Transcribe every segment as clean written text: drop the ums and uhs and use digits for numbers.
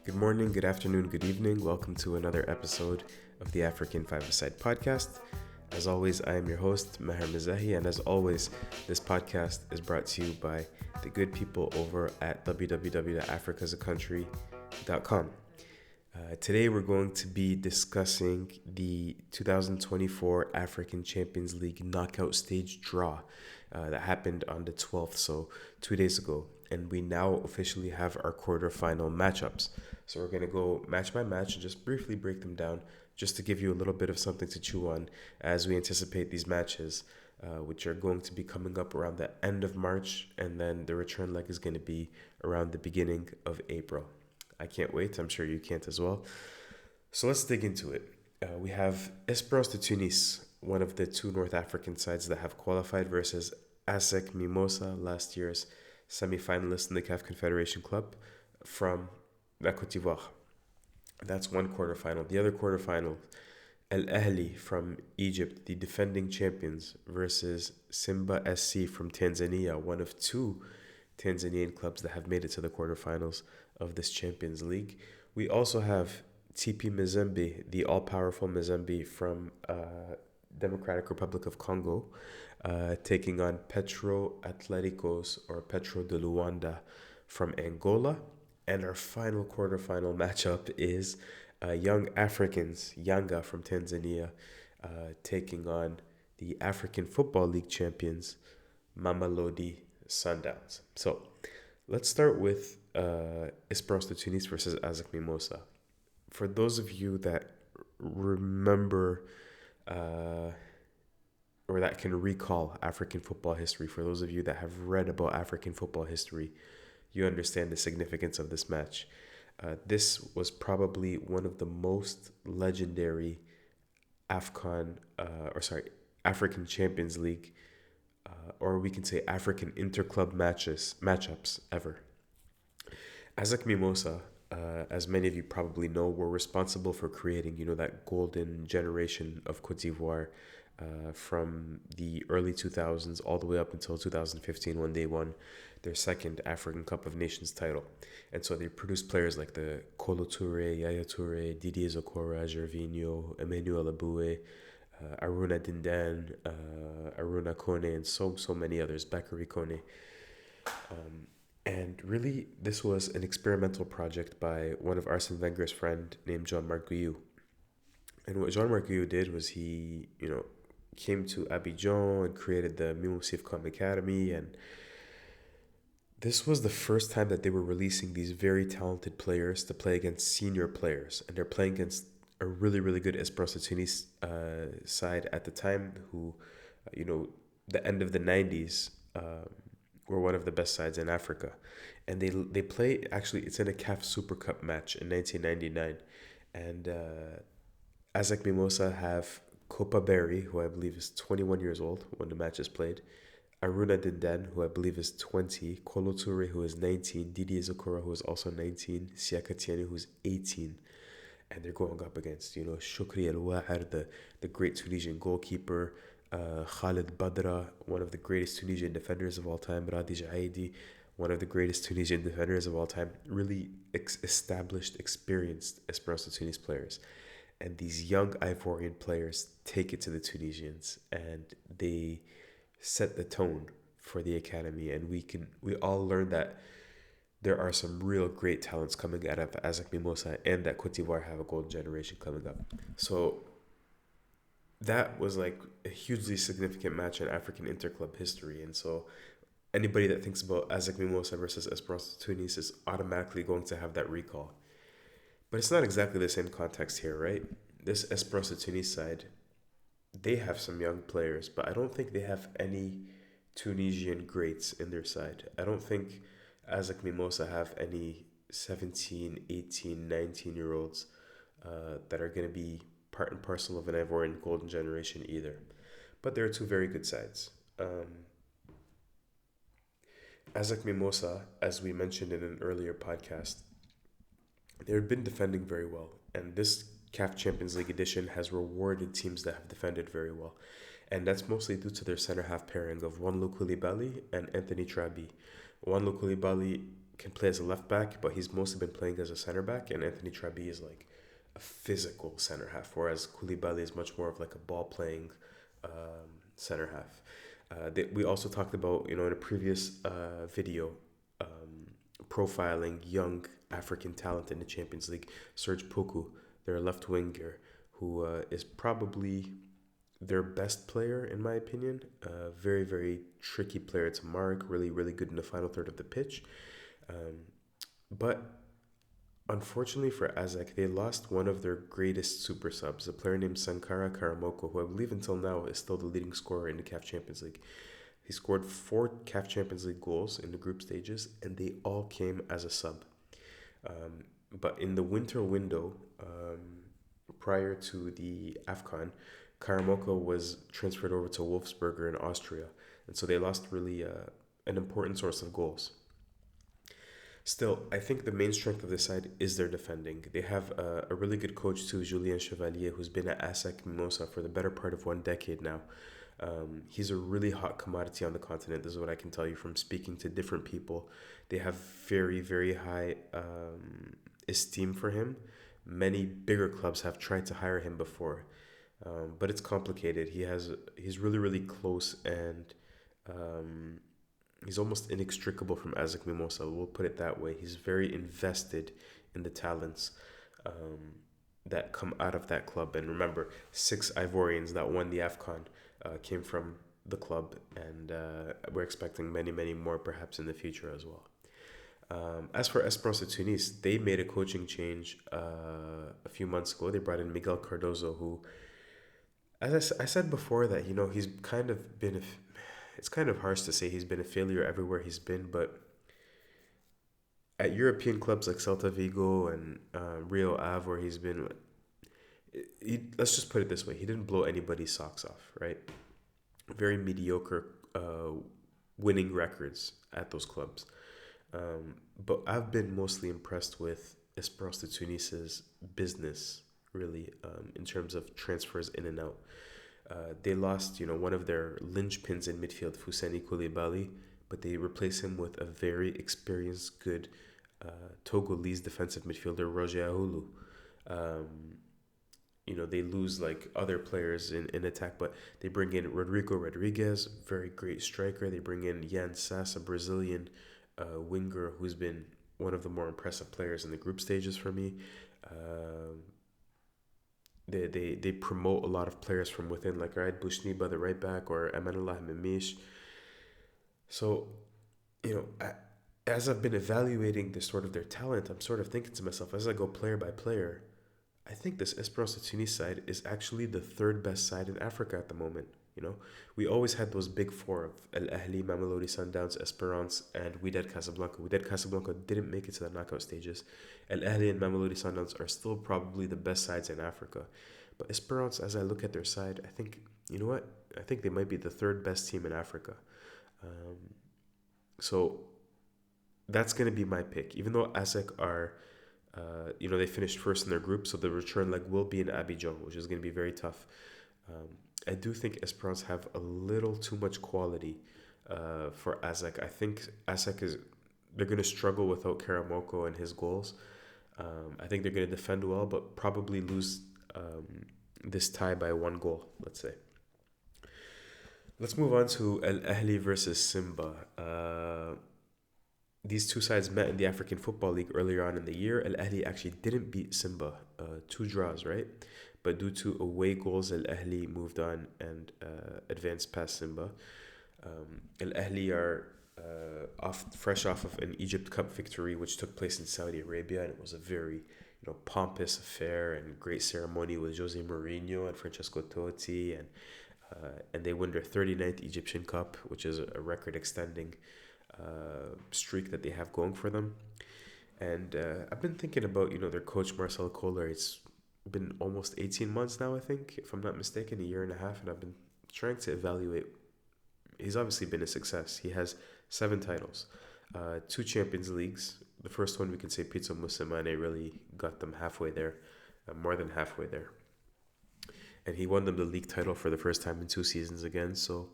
Good morning, good afternoon, good evening. Welcome to another episode of the African Five-A-Side podcast. As always, I am your host, Maher Mizahi, and as always, this podcast is brought to you by the good people over at www.africasaCountry.com. Today, we're going to be discussing the 2024 African Champions League knockout stage draw that happened on the 12th, so 2 days ago. And we now officially have our quarterfinal matchups. So we're going to go match by match and just briefly break them down just to give you a little bit of something to chew on as we anticipate these matches, which are going to be coming up around the end of March, and then the return leg is going to be around the beginning of April. I can't wait. I'm sure you can't as well. So let's dig into it. We have Esperance de Tunis, one of the two North African sides that have qualified, versus ASEC Mimosa, last year's semi-finalist in the CAF Confederation Club from La Côte d'Ivoire. That's one quarterfinal. The other quarterfinal, Ahly from Egypt, the defending champions, versus Simba SC from Tanzania, one of two Tanzanian clubs that have made it to the quarterfinals of this Champions League. We also have TP Mazembe, the all-powerful Mazembe from Democratic Republic of Congo, taking on Petro Atleticos, or Petro de Luanda, from Angola. And our final quarterfinal matchup is Young Africans, Yanga from Tanzania, taking on the African Football League champions, Mamelodi Sundowns. So let's start with Esperance de Tunis versus ASEC Mimosa. For those of you that remember or that can recall African football history, for those of you that have read about African football history, you understand the significance of this match. This was probably one of the most legendary African Champions League, or we can say African interclub matchups ever. ASEC Mimosa, as many of you probably know, were responsible for creating, that golden generation of Côte d'Ivoire from the early 2000s all the way up until 2015, when they won their second African Cup of Nations title. And so they produced players like the Kolo Touré, Yaya Touré, Didier Zokora, Gervinho, Emmanuel Aboué, Aruna Dindan, Aruna Kone, and so many others, Bakary Kone. And really, this was an experimental project by one of Arsene Wenger's friend named Jean-Marc Guyou. And what Jean-Marc Guyou did was he, came to Abidjan and created the Mimou Sifcom Academy. And this was the first time that they were releasing these very talented players to play against senior players. And they're playing against a really, really good Esperance de Tunis side at the time who, the end of the 90s, were one of the best sides in Africa. And they play, actually, it's in a CAF Super Cup match in 1999. And ASEC Mimosa have Kopa Berry, who I believe is 21 years old when the match is played, Aruna Dindan, who I believe is 20, Kolo Touré, who is 19, Didier Zokora, who is also 19, Siaka Tiani, who is 18. And they're going up against, Shukri El Wahar, the great Tunisian goalkeeper, Khalid Badra, one of the greatest Tunisian defenders of all time, Radi Jaidi, one of the greatest Tunisian defenders of all time, really established, experienced Esperance de Tunis players. And these young Ivorian players take it to the Tunisians, and they set the tone for the academy. And we all learn that there are some real great talents coming out of ASEC Mimosa, and that Côte d'Ivoire have a golden generation coming up. So that was like a hugely significant match in African interclub history. And so anybody that thinks about ASEC Mimosa versus Esperance de Tunis is automatically going to have that recall. But it's not exactly the same context here, right? This Esperance de Tunis side, they have some young players, but I don't think they have any Tunisian greats in their side. I don't think ASEC Mimosa have any 17, 18, 19-year-olds that are going to be part and parcel of an Ivorian golden generation either. But there are two very good sides. ASEC Mimosa, as we mentioned in an earlier podcast, they've been defending very well. And this CAF Champions League edition has rewarded teams that have defended very well. And that's mostly due to their center half pairing of Wanlu Koulibaly and Anthony Trabi. Wanlu Koulibaly can play as a left back, but he's mostly been playing as a center back, and Anthony Trabi is like a physical center half, whereas Koulibaly is much more of like a ball playing center half. We also talked about, in a previous video, profiling young African talent in the Champions League. Serge Poku, their left winger, who is probably their best player in my opinion. Very, very tricky player to mark. Really, really good in the final third of the pitch. But unfortunately for ASEC, they lost one of their greatest super subs, a player named Sankara Karamoko, who I believe until now is still the leading scorer in the CAF Champions League. He scored 4 CAF Champions League goals in the group stages, and they all came as a sub. But in the winter window, prior to the AFCON, Karamoko was transferred over to Wolfsberger in Austria, and so they lost really an important source of goals. Still, I think the main strength of the side is their defending. They have a really good coach too, Julien Chevalier, who's been at ASEC Mimosa for the better part of 1 decade now. He's a really hot commodity on the continent. This is what I can tell you from speaking to different people. They have very, very high esteem for him. Many bigger clubs have tried to hire him before, but it's complicated. He's really, really close, and he's almost inextricable from ASEC Mimosa. We'll put it that way. He's very invested in the talents that come out of that club. And remember, 6 Ivorians that won the AFCON came from the club, and we're expecting many, many more perhaps in the future as well. As for Esperance de Tunis, they made a coaching change a few months ago. They brought in Miguel Cardozo, who, as I said before, that he's kind of been it's kind of harsh to say he's been a failure everywhere he's been, but at European clubs like Celta Vigo and Rio Ave, where he's been, let's just put it this way: he didn't blow anybody's socks off, right? Very mediocre winning records at those clubs. But I've been mostly impressed with Esperance de Tunis's business, really, in terms of transfers in and out. They lost, one of their linchpins in midfield, Fousseni Koulibaly, but they replaced him with a very experienced, good Togolese defensive midfielder, Roger Ahulu. They lose like other players in attack, but they bring in Rodrigo Rodriguez, very great striker. They bring in Jan Sass, a Brazilian winger who's been one of the more impressive players in the group stages for me. They promote a lot of players from within, like Raed Bouchniba, the right back, or Amanullah Mimish. So, as I've been evaluating this sort of their talent, I'm sort of thinking to myself, as I go player by player, I think this Esperance de Tunis side is actually the 3rd best side in Africa at the moment. We always had those big 4 of Ahly, Mamelodi Sundowns, Esperance, and Wydad Casablanca. Wydad Casablanca didn't make it to the knockout stages. Ahly and Mamelodi Sundowns are still probably the best sides in Africa. But Esperance, as I look at their side, I think, I think they might be the 3rd best team in Africa. So that's going to be my pick. Even though ASEC are, they finished first in their group, so the return leg will be in Abidjan, which is going to be very tough. I do think Esperance have a little too much quality for ASEC. I think ASEC they're going to struggle without Karamoko and his goals. I think they're going to defend well, but probably lose this tie by 1 goal, let's say. Let's move on to Ahly versus Simba. These two sides met in the African Football League earlier on in the year. Ahly actually didn't beat Simba. 2 draws, right? But due to away goals, Ahly moved on and advanced past Simba. Ahly are fresh off of an Egypt Cup victory, which took place in Saudi Arabia, and it was a very pompous affair and great ceremony with Jose Mourinho and Francesco Totti, and they won their 39th Egyptian Cup, which is a record-extending streak that they have going for them. And I've been thinking about their coach Marcel Koller. It's been almost 18 months now, I think, if I'm not mistaken, 1.5 years, and I've been trying to evaluate. He's obviously been a success. He has 7 titles, 2 Champions Leagues. The first one, we can say Pizzo Musimane really got them halfway there, more than halfway there. and he won them the league title for the first time in 2 seasons again. So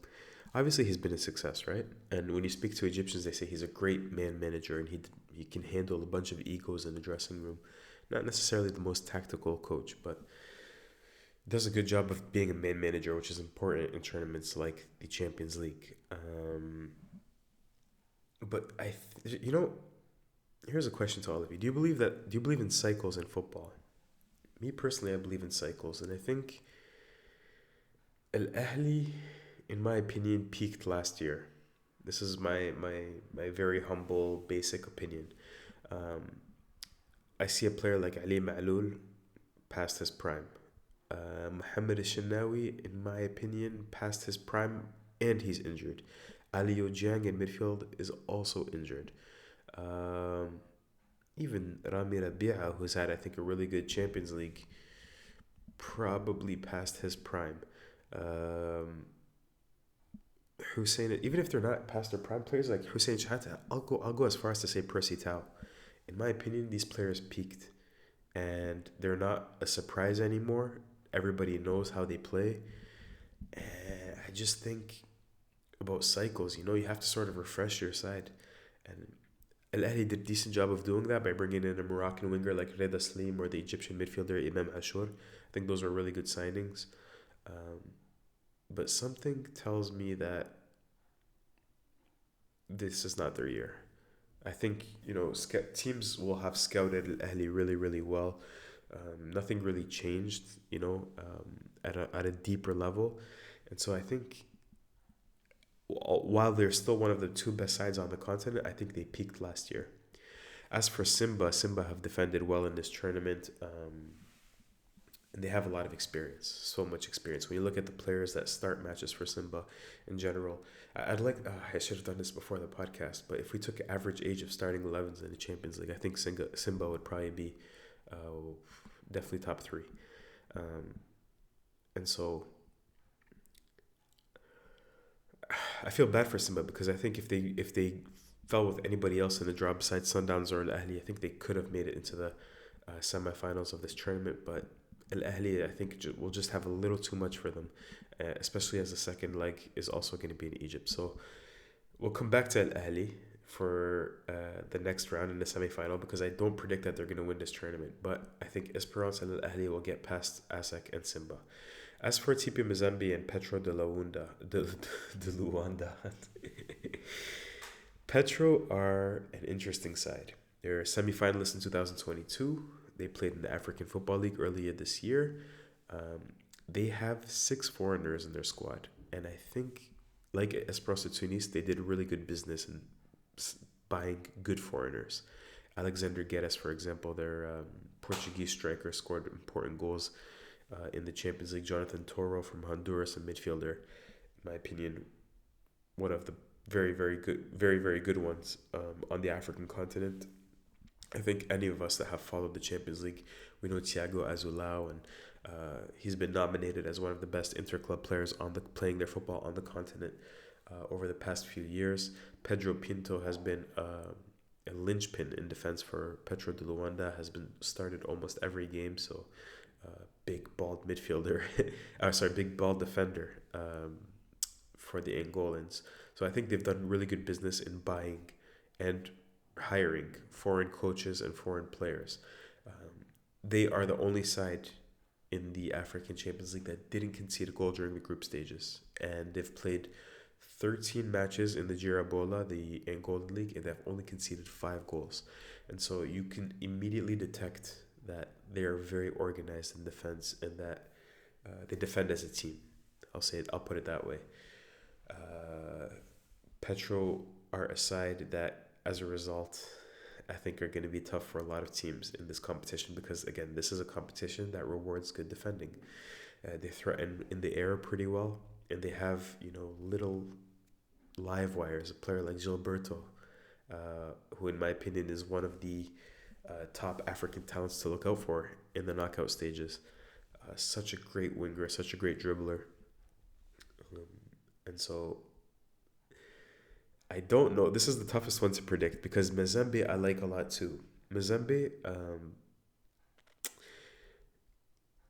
obviously he's been a success, right? And when you speak to Egyptians, they say he's a great man manager, and he can handle a bunch of egos in the dressing room. Not necessarily the most tactical coach, but does a good job of being a man manager, which is important in tournaments like the Champions League. But here's a question to all of you: Do you believe in cycles in football? Me personally, I believe in cycles, and I think Al Ahly, in my opinion, peaked last year. This is my very humble, basic opinion. Um, I see a player like Ali Ma'loul past his prime. Mohamed Shinawi, in my opinion, past his prime and he's injured. Ali Jiang in midfield is also injured. Um, Even Rami Rabia, who's had, I think, a really good Champions League, probably past his prime. Um, Hussein, even if they're not past their prime, players like Hussein Shahata, I'll go as far as to say Percy Tau. In my opinion, these players peaked, and they're not a surprise anymore. Everybody knows how they play. And I just think about cycles. You have to sort of refresh your side. And Al Ahly did a decent job of doing that by bringing in a Moroccan winger like Reda Slim or the Egyptian midfielder Imam Ashur. I think those were really good signings. Um, but something tells me that this is not their year. I think teams will have scouted Al Ahly really, really well. Nothing really changed, at a deeper level, and so I think while they're still one of the two best sides on the continent, I think they peaked last year. As for Simba have defended well in this tournament, and they have a lot of experience, so much experience. When you look at the players that start matches for Simba in general, I should have done this before the podcast, but if we took average age of starting 11s in the Champions League, I think Simba would probably be definitely top three. Um, and so I feel bad for Simba because I think if they fell with anybody else in the draw besides Sundowns or Al Ahly, I think they could have made it into the semifinals of this tournament. But Al Ahly, I think, will just have a little too much for them, especially as the second leg is also going to be in Egypt. So we'll come back to Al Ahly for the next round in the semifinal because I don't predict that they're going to win this tournament. But I think Esperance and Al Ahly will get past ASEC and Simba. As for TP Mazembe and Petro de Luanda, Petro are an interesting side. They're semi-finalists in 2022. They played in the African Football League earlier this year. They have 6 foreigners in their squad, and I think, like Esperance Tunis, they did really good business in buying good foreigners. Alexander Guedes, for example, their Portuguese striker, scored important goals in the Champions League. Jonathan Toro from Honduras, a midfielder, in my opinion, one of the very, very good ones on the African continent. I think any of us that have followed the Champions League, we know Thiago Azulao, and he's been nominated as one of the best interclub players playing their football on the continent over the past few years. Pedro Pinto has been a linchpin in defense for Petro de Luanda, has been started almost every game, so big bald midfielder, big bald defender for the Angolans. So I think they've done really good business in buying and hiring foreign coaches and foreign players. They are the only side in the African Champions League that didn't concede a goal during the group stages, and they've played 13 matches in the Girabola, the Angolan league, and they've only conceded 5 goals. And so you can immediately detect that they are very organized in defense and that they defend as a team. I'll put it that way. Petro are a side that, as a result, I think are going to be tough for a lot of teams in this competition because, again, this is a competition that rewards good defending. They threaten in the air pretty well, and they have, little live wires. A player like Gilberto, who in my opinion is one of the top African talents to look out for in the knockout stages. Such a great winger, such a great dribbler. And so I don't know. This is the toughest one to predict because Mazembe I like a lot too. Mazembe,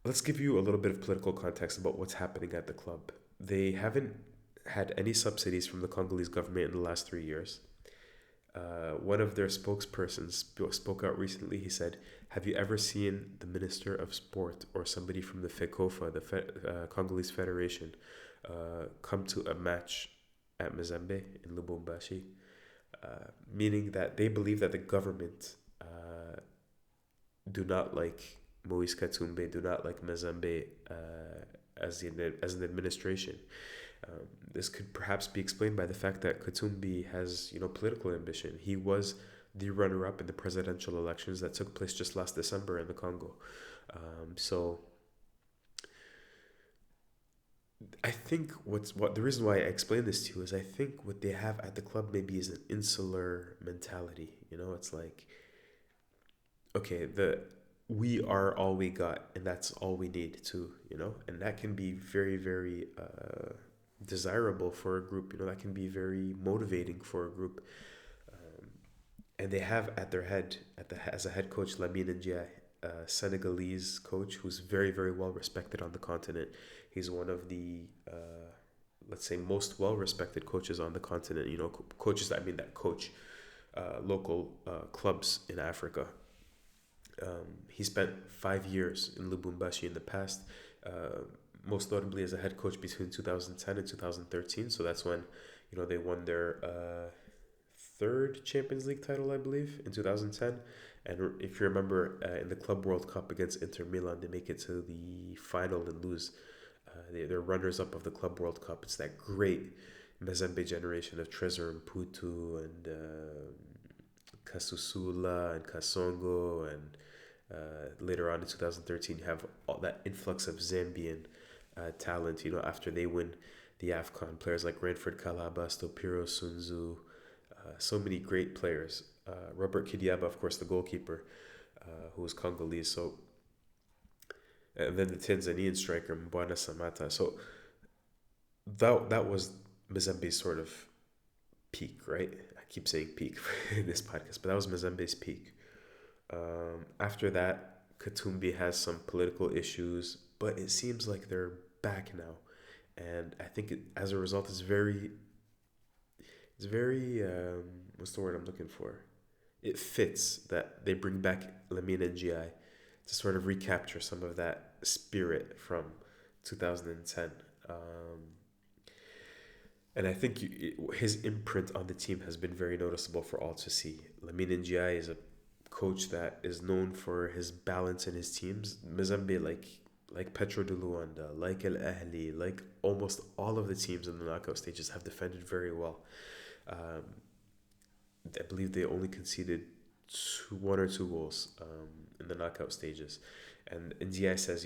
let's give you a little bit of political context about what's happening at the club. They haven't had any subsidies from the Congolese government in the last 3 years. One of their spokespersons spoke out recently. He said, "Have you ever seen the Minister of Sport or somebody from the FECOFA, the Congolese Federation, come to a match at Mazembe in Lubumbashi?" Meaning that they believe that the government do not like Moise Katumbi, do not like Mazembe as an administration. This could perhaps be explained by the fact that Katumbi has, political ambition. He was the runner-up in the presidential elections that took place just last December in the Congo. So I think what the reason why I explain this to you is I think what they have at the club maybe is an insular mentality. It's like, okay, we are all we got, and that's all we need too. And that can be very, very desirable for a group. That can be very motivating for a group. And they have at their head, as a head coach, Lamine Ndiaye, a Senegalese coach who's very, very well respected on the continent. He's one of the, let's say, most well respected coaches on the continent. Coaches that coach local clubs in Africa. He spent 5 years in Lubumbashi in the past, most notably as a head coach between 2010 and 2013. So that's when, they won their third Champions League title, I believe, in 2010. And if you remember, in the Club World Cup against Inter Milan, they make it to the final and lose. They're runners-up of the Club World Cup. It's that great Mazembe generation of Trezor and Putu and Kasusula and Kasongo, and later on in 2013 you have all that influx of Zambian talent. After they win the AFCON, players like Rainford Kalaba, Stopiro Sunzu, so many great players. Robert Kidiaba, of course, the goalkeeper, who was Congolese. So, and then the Tanzanian striker Mbwana Samata. So that was Mazembe's sort of peak, right? I keep saying peak in this podcast, but that was Mazembe's peak. After that, Katumbi has some political issues, but it seems like they're back now, and I think as a result, it's very what's the word I'm looking for? It fits that they bring back Lamine Ndiaye to sort of recapture some of that spirit from 2010. And I think his imprint on the team has been very noticeable for all to see. Lamine Ndiaye is a coach that is known for his balance in his teams. Mazembe, like Petro de Luanda, like El Ahly, like almost all of the teams in the knockout stages have defended very well. I believe they only conceded one or two goals in the knockout stages. And Ndiaye says,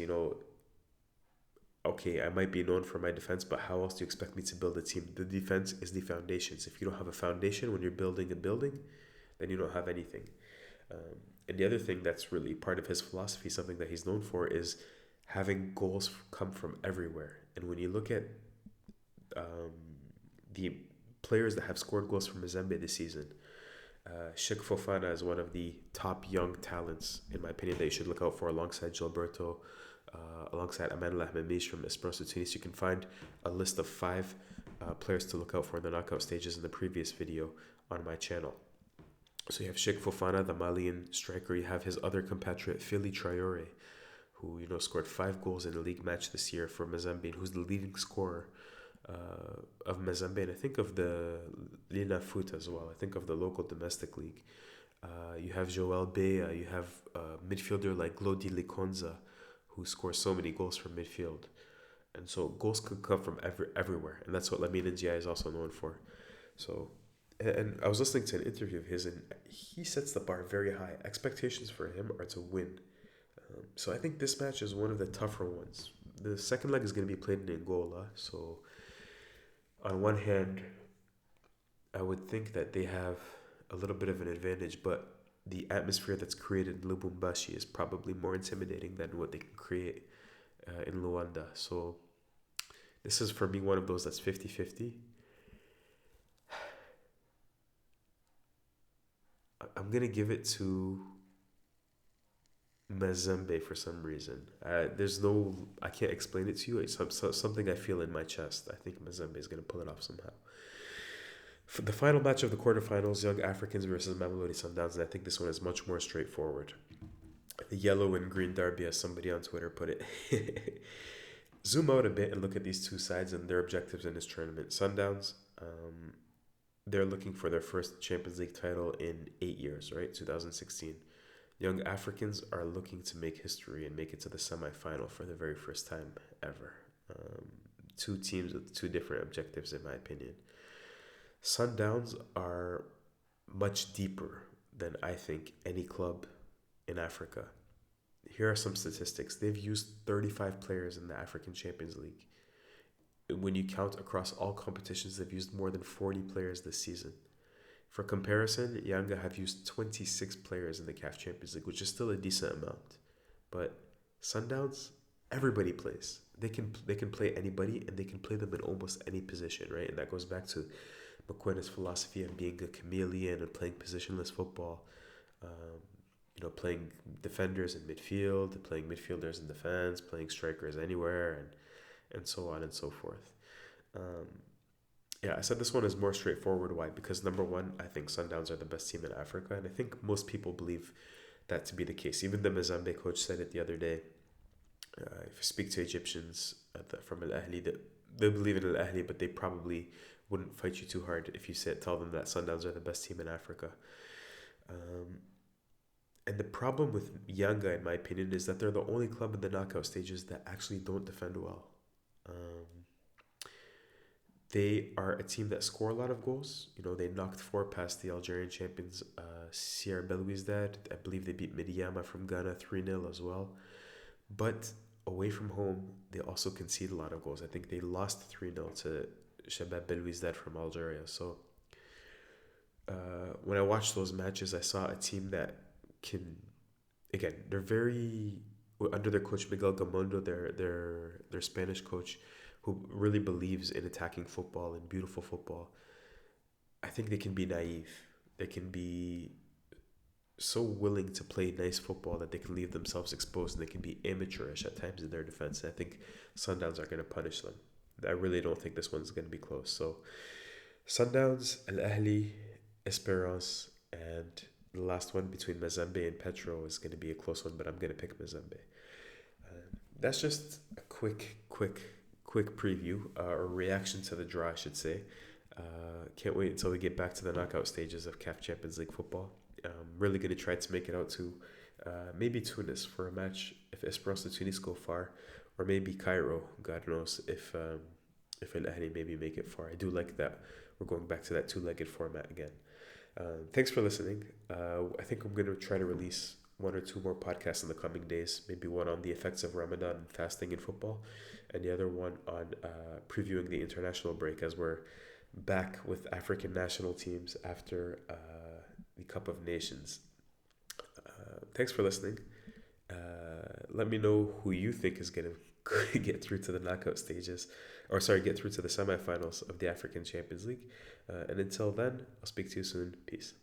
okay, I might be known for my defense, but how else do you expect me to build a team? The defense is the foundations. If you don't have a foundation when you're building a building, then you don't have anything. And the other thing that's really part of his philosophy, something that he's known for, is having goals come from everywhere. And when you look at the players that have scored goals for Mazembe this season, Sheikh Fofana is one of the top young talents, in my opinion, that you should look out for, alongside Gilberto, alongside Aman Lahmamish from Esperance Tunis. You can find a list of 5 players to look out for in the knockout stages in the previous video on my channel. So you have Sheikh Fofana, the Malian striker. You have his other compatriot, Fili Traore, who scored 5 goals in a league match this year for Mazembe, and who's the leading scorer of Mazembe, and I think of the Lina Foot as well. I think of the local domestic league. You have Joel Bea. You have midfielder like Glody Likonza, who scores so many goals from midfield. And so goals could come from everywhere, and that's what Lamine Ndiaye is also known for. So, and I was listening to an interview of his, and he sets the bar very high. Expectations for him are to win. So I think this match is one of the tougher ones. The second leg is going to be played in Angola, so on one hand, I would think that they have a little bit of an advantage, but the atmosphere that's created in Lubumbashi is probably more intimidating than what they can create in Luanda. So this is, for me, one of those that's 50-50. I'm going to give it to Mazembe for some reason. I can't explain it to you. It's something I feel in my chest. I think Mazembe is going to pull it off somehow. For the final match of the quarterfinals, Young Africans versus Mamelodi Sundowns, and I think this one is much more straightforward. The yellow and green derby, as somebody on Twitter put it. Zoom out a bit and look at these two sides and their objectives in this tournament. Sundowns, they're looking for their first Champions League title in 8 years, right? 2016. Young Africans are looking to make history and make it to the semifinal for the very first time ever. Two teams with two different objectives, in my opinion. Sundowns are much deeper than I think any club in Africa. Here are some statistics. They've used 35 players in the African Champions League. When you count across all competitions, they've used more than 40 players this season. For comparison, Yanga have used 26 players in the CAF Champions League, which is still a decent amount. But Sundowns, everybody plays. They can play anybody, and they can play them in almost any position, right? And that goes back to McQuinn's philosophy of being a chameleon and playing positionless football. Playing defenders in midfield, playing midfielders in defense, playing strikers anywhere, and so on and so forth. I said this one is more straightforward. Why? Because number one, I think Sundowns are the best team in Africa, and I think most people believe that to be the case. Even the Mazembe coach said it the other day. If you speak to Egyptians from Ahly, they believe in Ahly, but they probably wouldn't fight you too hard if you tell them that Sundowns are the best team in Africa. And the problem with Yanga, in my opinion, is that they're the only club in the knockout stages that actually don't defend well. They are a team that score a lot of goals. They knocked 4 past the Algerian champions, CR Belouizdad. I believe they beat Midiyama from Ghana 3-0 as well. But away from home, they also concede a lot of goals. I think they lost 3-0 to Shabab Belouizdad from Algeria. So when I watched those matches, I saw a team that they're very, under their coach Miguel Gamondo, their Spanish coach, who really believes in attacking football and beautiful football. I think they can be naive. They can be so willing to play nice football that they can leave themselves exposed, and they can be amateurish at times in their defense. I think Sundowns are going to punish them. I really don't think this one's going to be close. So Sundowns, Ahly, Esperance, and the last one between Mazembe and Petro is going to be a close one, but I'm going to pick Mazembe. That's just a quick preview, or reaction to the draw, I should say. Can't wait until we get back to the knockout stages of CAF Champions League football. Really going to try to make it out to maybe Tunis for a match if Esperance de Tunis go far, or maybe Cairo. God knows if Al Ahly maybe make it far. I do like that we're going back to that two-legged format again. Thanks for listening. I think I'm going to try to release 1 or 2 more podcasts in the coming days. Maybe one on the effects of Ramadan and fasting in football, and the other one on previewing the international break, as we're back with African national teams after the Cup of Nations. Thanks for listening. Let me know who you think is going to get through to the knockout stages, get through to the semifinals of the African Champions League. And until then, I'll speak to you soon. Peace.